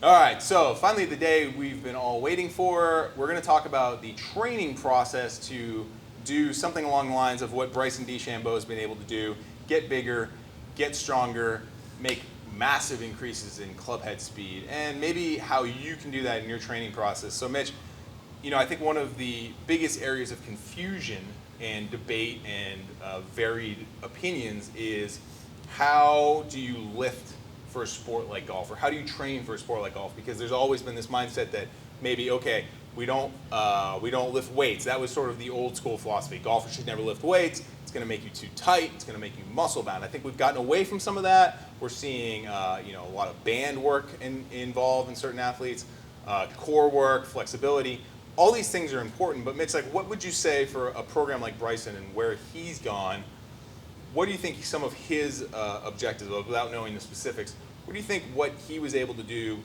All right, so finally the day we've been all waiting for. We're going to talk about the training process to do something along the lines of what Bryson DeChambeau has been able to do: get bigger, get stronger, make massive increases in club head speed, and maybe how you can do that in your training process. So Mitch, I think one of the biggest areas of confusion and debate and varied opinions is how do you lift for a sport like golf, or how do you train for a sport like golf? Because there's always been this mindset that maybe, okay, we don't lift weights. That was sort of the old school philosophy. Golfers should never lift weights. It's going to make you too tight. It's going to make you muscle bound. I think we've gotten away from some of that. We're seeing a lot of band work involved in certain athletes, core work, flexibility. All these things are important. But Mitch, what would you say for a program like Bryson and where he's gone? What do you think some of his objectives are, without knowing the specifics? What do you think what he was able to do,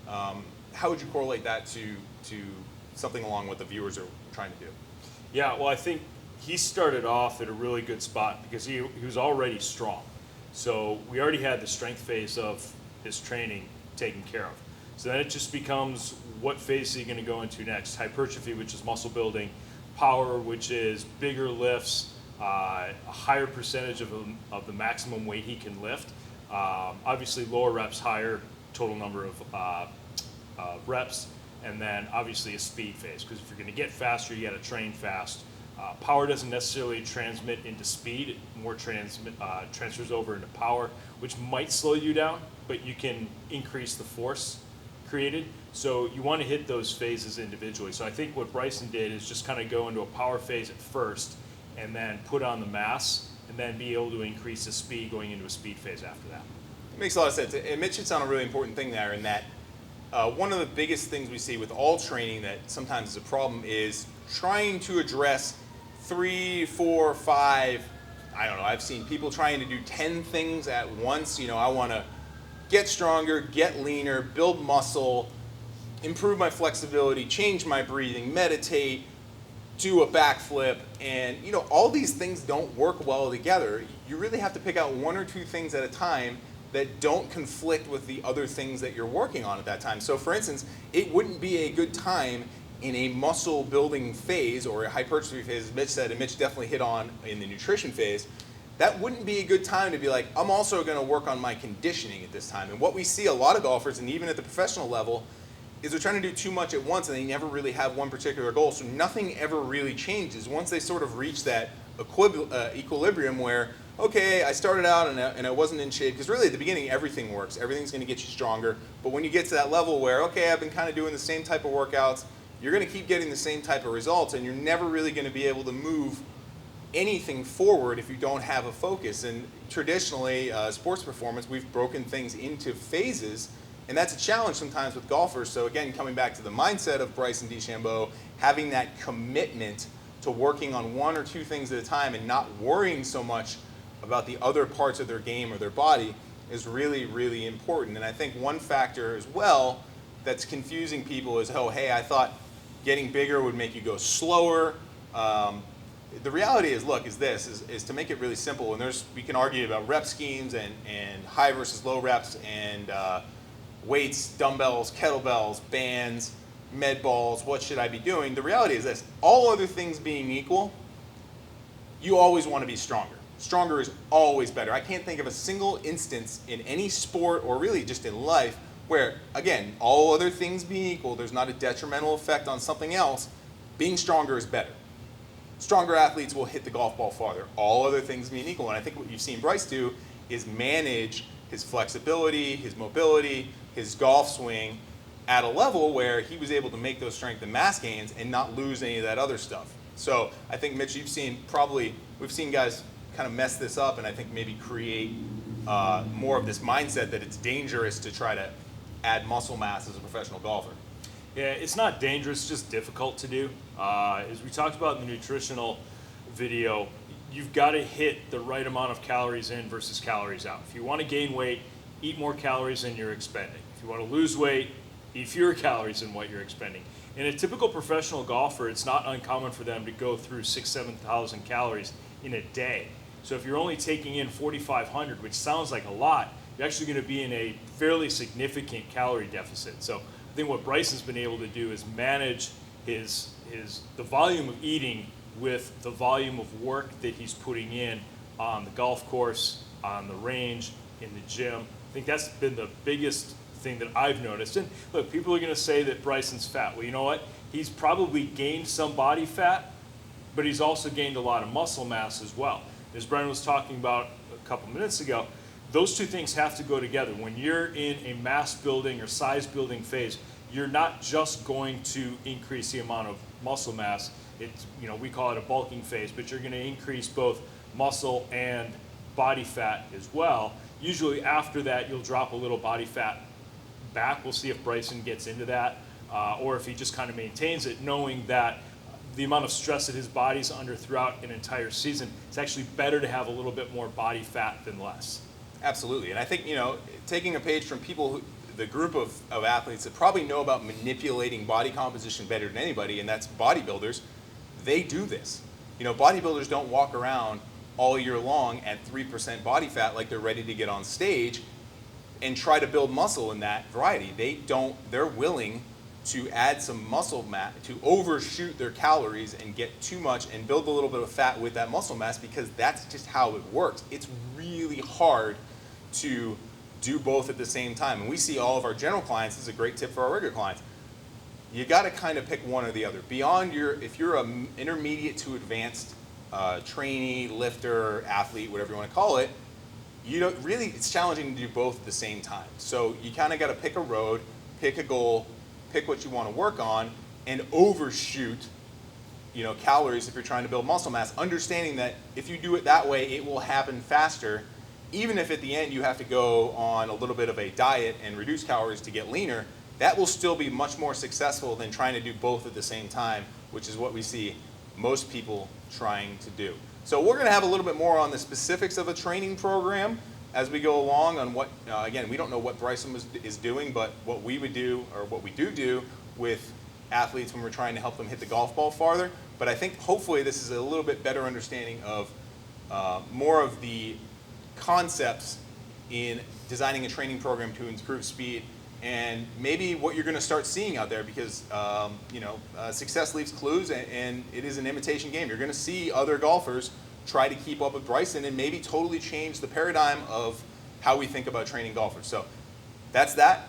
how would you correlate that to something along what the viewers are trying to do? Yeah, well, I think he started off at a really good spot because he was already strong. So we already had the strength phase of his training taken care of. So then it just becomes, what phase is he going to go into next? Hypertrophy, which is muscle building; power, which is bigger lifts, a higher percentage of the maximum weight he can lift. Obviously lower reps, higher total number of reps, and then obviously a speed phase, because if you're going to get faster, you got to train fast. Power doesn't necessarily transmit into speed; it more transfers over into power, which might slow you down, but you can increase the force created. So you want to hit those phases individually. So I think what Bryson did is just kind of go into a power phase at first, and then put on the mass, and then be able to increase the speed going into a speed phase after that. It makes a lot of sense. And Mitch hits on a really important thing there, in that one of the biggest things we see with all training that sometimes is a problem is trying to address 3, 4, 5, I've seen people trying to do 10 things at once. I want to get stronger, get leaner, build muscle, improve my flexibility, change my breathing, meditate, do a backflip, and all these things don't work well together. You really have to pick out 1 or 2 things at a time that don't conflict with the other things that you're working on at that time. So for instance, it wouldn't be a good time in a muscle building phase or a hypertrophy phase, as Mitch said, and Mitch definitely hit on in the nutrition phase. That wouldn't be a good time to be like, I'm also going to work on my conditioning at this time. And what we see a lot of golfers, and even at the professional level, is they're trying to do too much at once, and they never really have one particular goal, so nothing ever really changes. Once they sort of reach that equilibrium where, okay, I started out and I wasn't in shape, because really at the beginning everything works, everything's going to get you stronger, but when you get to that level where, okay, I've been kind of doing the same type of workouts, you're going to keep getting the same type of results, and you're never really going to be able to move anything forward if you don't have a focus. And traditionally, sports performance, we've broken things into phases, and that's a challenge sometimes with golfers. So again, coming back to the mindset of Bryson DeChambeau, having that commitment to working on 1 or 2 things at a time and not worrying so much about the other parts of their game or their body is really, really important. And I think one factor as well that's confusing people is, oh, hey, I thought getting bigger would make you go slower. The reality is, look, is to make it really simple, and we can argue about rep schemes and high versus low reps and weights, dumbbells, kettlebells, bands, med balls, what should I be doing? The reality is this: all other things being equal, you always want to be stronger. Stronger is always better. I can't think of a single instance in any sport or really just in life where, again, all other things being equal, there's not a detrimental effect on something else. Being stronger is better. Stronger athletes will hit the golf ball farther, all other things being equal. And I think what you've seen Bryce do is manage his flexibility, his mobility, his golf swing at a level where he was able to make those strength and mass gains and not lose any of that other stuff. So I think, Mitch, we've seen guys kind of mess this up, and I think maybe create more of this mindset that it's dangerous to try to add muscle mass as a professional golfer. Yeah, it's not dangerous, it's just difficult to do. As we talked about in the nutritional video, you've got to hit the right amount of calories in versus calories out. If you want to gain weight, eat more calories than you're expending. If you want to lose weight, eat fewer calories than what you're expending. In a typical professional golfer, it's not uncommon for them to go through 6,000-7,000 calories in a day. So if you're only taking in 4,500, which sounds like a lot, you're actually going to be in a fairly significant calorie deficit. So I think what Bryson's been able to do is manage the volume of eating with the volume of work that he's putting in on the golf course, on the range, in the gym. I think that's been the biggest thing that I've noticed. And look, people are going to say that Bryson's fat. Well, you know what? He's probably gained some body fat, but he's also gained a lot of muscle mass as well. As Brian was talking about a couple minutes ago, those two things have to go together. When you're in a mass building or size building phase, you're not just going to increase the amount of muscle mass. It's, we call it a bulking phase, but you're going to increase both muscle and body fat as well. Usually after that, you'll drop a little body fat back. We'll see if Bryson gets into that, or if he just kind of maintains it, knowing that the amount of stress that his body's under throughout an entire season, it's actually better to have a little bit more body fat than less. Absolutely. And I think, taking a page from the group of athletes that probably know about manipulating body composition better than anybody, and that's bodybuilders, they do this. Bodybuilders don't walk around all year long at 3% body fat like they're ready to get on stage and try to build muscle in that variety. They're willing to add some muscle mass, to overshoot their calories and get too much and build a little bit of fat with that muscle mass, because that's just how it works. It's really hard to do both at the same time. And we see all of our general clients, this is a great tip for our regular clients. You got to kind of pick one or the other. If you're an intermediate to advanced trainee, lifter, athlete, whatever you want to call it, it's challenging to do both at the same time. So you kind of got to pick a road, pick a goal, pick what you want to work on, and overshoot, calories if you're trying to build muscle mass, understanding that if you do it that way, it will happen faster, even if at the end you have to go on a little bit of a diet and reduce calories to get leaner. That will still be much more successful than trying to do both at the same time, which is what we see most people trying to do. So we're going to have a little bit more on the specifics of a training program as we go along on what, again, we don't know what Bryson is doing, but what we would do, or what we do with athletes when we're trying to help them hit the golf ball farther. But I think hopefully this is a little bit better understanding of more of the concepts in designing a training program to improve speed, and maybe what you're going to start seeing out there, because success leaves clues, and it is an imitation game. You're going to see other golfers try to keep up with Bryson and maybe totally change the paradigm of how we think about training golfers. So that's that.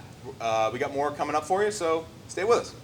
We got more coming up for you, so stay with us.